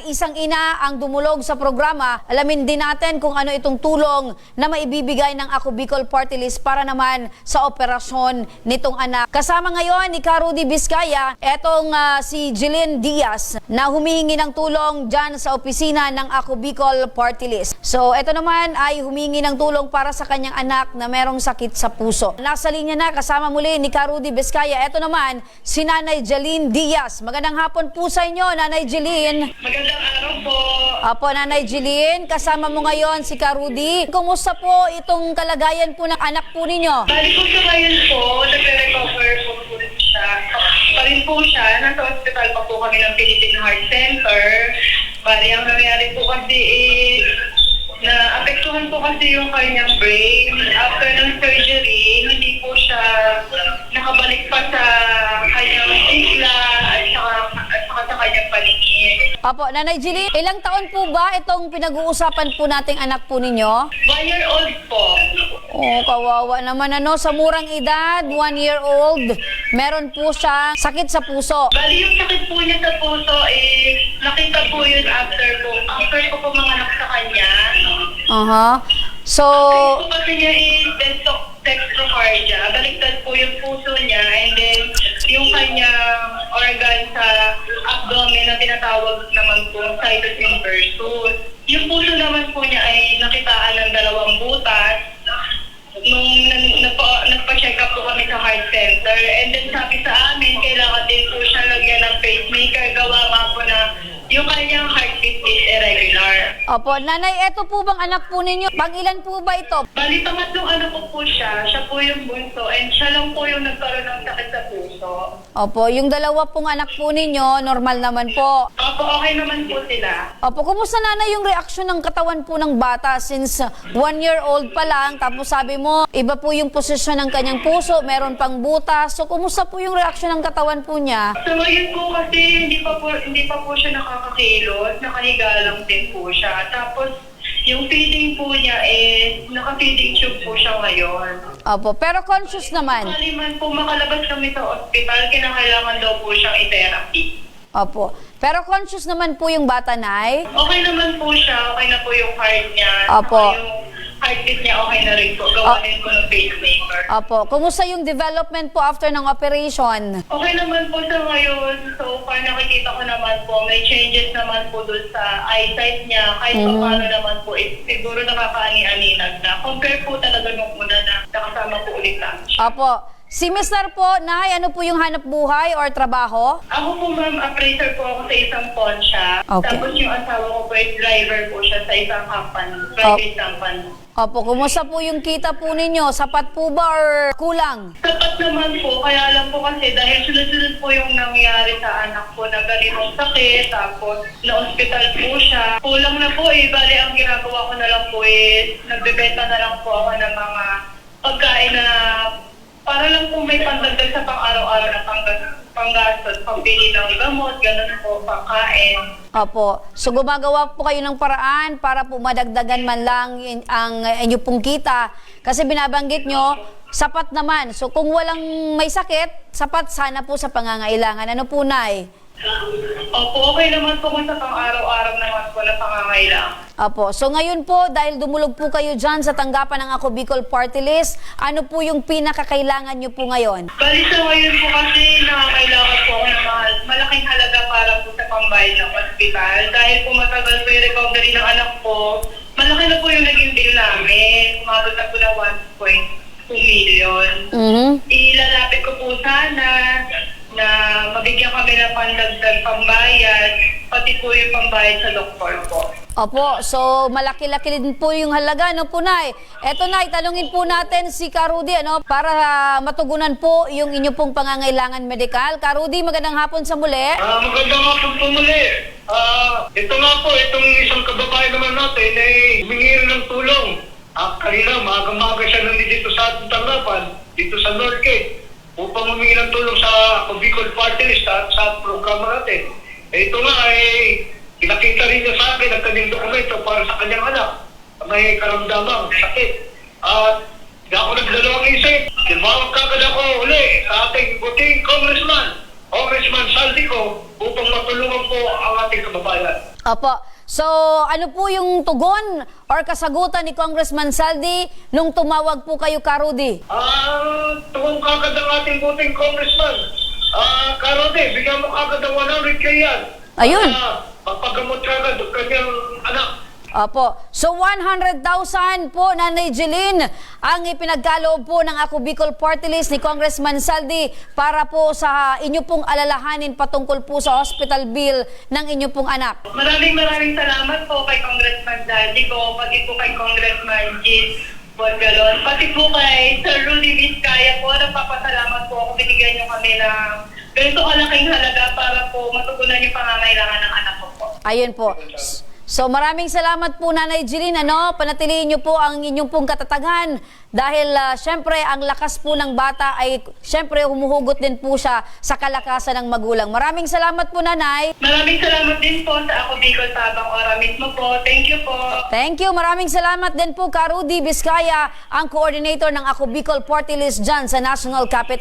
Isang ina ang dumulog sa programa. Alamin din natin kung ano itong tulong na maibibigay ng Ako Bicol Party List para naman sa operasyon nitong anak. Kasama ngayon ni Rudy Vizcaya, etong si Jeline Diaz na humihingi ng tulong dyan sa opisina ng Ako Bicol Party List. So ito naman ay humihingi ng tulong para sa kanyang anak na merong sakit sa puso. Nasa linya na kasama muli ni Rudy Vizcaya. Ito naman si Nanay Jeline Diaz. Magandang hapon po sa inyo, Nanay Jeline. Magandang araw po. Apo, Nanay Jeline, kasama mo ngayon si Rudy. Kumusta po itong kalagayan po ng anak po ninyo? Bali po sa ngayon po, nagre-recover po rin siya. Pa rin po siya, nasa hospital pa po kami ng Philippine Heart Center. Bali, ang nangyari po kasi na-apektuhan po kasi yung kanyang brain. After ng surgery, hindi po siya nakabalik pa sa kanyang sigla at saka sa kanyang paningin. Apo, Nanay Jeline, ilang taon po ba itong pinag-uusapan po nating anak po ninyo? 1 year old po. Oh, kawawa naman sa murang edad, 1 year old, meron po siyang sakit sa puso. Bali, yung sakit po niya sa puso, nakita po yun after ko po manganak sa kanya. So, Po kasi niya dextrocardia. Baliktad po yung puso niya and then yung kanyang organ sa abdomen na tinatawag naman po situs inversus. Yung puso naman po niya ay nakitaan ng 2 butas. Nung nagpa-check up po kami sa heart center and then sabi sa amin kailangan din po siya lagyan ng pacemaker gawa nga po na yung kanyang heartbeat is irregular. Opo, Nanay, eto po bang anak po ninyo? Pang-ilan po ba ito? Bali, pangatlong ano po siya. Siya po yung bunso and siya lang po yung nagkaroon ng sakit sa puso. Opo, yung dalawa pong anak po ninyo, normal naman po. Opo, okay naman po sila. Opo, kumusta Nanay yung reaksyon ng katawan po ng bata since 1 year old pa lang, tapos sabi mo, iba po yung posisyon ng kanyang puso, meron pang butas. So, kumusta po yung reaksyon ng katawan po niya? So ngayon po kasi hindi pa po siya nakakakilos, nakahiga lang din po siya. Tapos yung feeding po niya naka-feeding tube po siya ngayon. Opo, pero conscious naman. Kaliman po makalabas kami sa ospital, kinakailangan daw po siyang i-therapy. Opo, pero conscious naman po yung bata, Nay? Okay naman po siya, okay na po yung heart niya. Opo. Yung heartbeat niya okay na rin po, gawa din po ng pacemaker. Opo, kumusta yung development po after ng operation? Okay naman po sa ngayon. So far nakikita ko naman po, may changes naman po doon sa eyesight niya. Kahit pa paano naman po, siguro nakakaani-aninag na. Compare po talaga nung una na nakasama po ulit namin siya. Opo, si Mr. po, Nay, ano po yung hanap buhay or trabaho? Ako po ma'am, appraiser po ako sa isang pawn shop. Okay. Tapos yung asawa ko po ay driver po siya sa isang company, private company. Opo, kumusta po yung kita po ninyo? Sapat po ba or kulang? Sapat naman po, kaya lang po kasi dahil sunod-sunod po yung nangyari sa anak ko na ganitong sakit, tapos na-hospital po siya. Kulang na po bali ang ginagawa ko na lang po nagbebenta na lang po ako ng mga pagkain na para lang po may pandagdag sa pang-araw-araw na panggastos, pambili ng gamot, ganun po, pangkain. Opo, so gumagawa po kayo ng paraan para po madagdagan man lang ang inyo pong kita. Kasi binabanggit nyo, sapat naman. So kung walang may sakit, sapat sana po sa pangangailangan. Ano po, Nay? Opo, okay naman po kung sa pang-araw-araw naman po na pangangailangan. Opo, so ngayon po, dahil dumulog po kayo dyan sa tanggapan ng Ako Bicol Party List, ano po yung pinakakailangan nyo po ngayon? Bali sa ngayon po kasi nakakailangan po ako ng malaking halaga para po sa pambayad ng ospital. Dahil po matagal po yung recovery ng anak ko, malaki na po yung naging bill namin. Umabot na po ng 1.2 million. Ilalapit ko po sana na mabigyan kami ng pandagdag pambayad, pati po yung pambayad sa doktor po. Opo, so malaki-laki din po yung halaga, no po, Nay? Eto, Nay, tanungin po natin si Rudy, para matugunan po yung inyo pong pangangailangan medikal. Rudy, magandang hapon sa muli. Magandang hapon po muli. Ito nga po, itong isang kababae naman natin ay humingi rin ng tulong. Kanina, maaga-maaga siya nandito sa ating tanggapan, dito sa North Gate, upang humingi ng tulong sa Ako Bicol Party List at sa programa natin. Ito nga ay pinakita rin niya sa akin ang kanyang dokumento para sa kanyang anak na may karamdamang sakit. At hindi ako nagdalawang isip. Tinawag kagad ako uli sa ating buting congressman o Congressman Saldico upang matulungan po ang ating kababayan. Opo. So, ano po yung tugon or kasagutan ni Congressman Saldi nung tumawag po kayo, Ka Rudy? Tuwang kagad ang ating buting congressman. Karode, bigyan mo kagad ang 100K yan. Ayun. Papagamot kagad ang kanyang anak. Opo. So 100,000 po, Nanay Jeline, ang ipinagkaloob po ng Ako Bicol Party List ni Congressman Saldi para po sa inyo pong alalahanin patungkol po sa hospital bill ng inyo pong anak. Maraming salamat po kay Congressman Saldi ko, pati po kay Congressman Gis Borgalon, pati po kay Sir Rudy Vizcaya po. Nagpapasalamat po ako, binigyan niyo kami ng ganito kalaking halaga para po matugunan yung pangangailangan ng anak ko po. Ayun po. So maraming salamat po, Nanay Jeline. Panatilihin niyo po ang inyong pong katatagan dahil syempre ang lakas po ng bata ay syempre humuhugot din po siya sa kalakasan ng magulang. Maraming salamat po, Nanay. Maraming salamat din po sa Ako Bicol Tabang Ora mismo po. Thank you po. Thank you. Maraming salamat din po, Ka Rudy Vizcaya, ang coordinator ng Ako Bicol Party List dyan sa National Capital.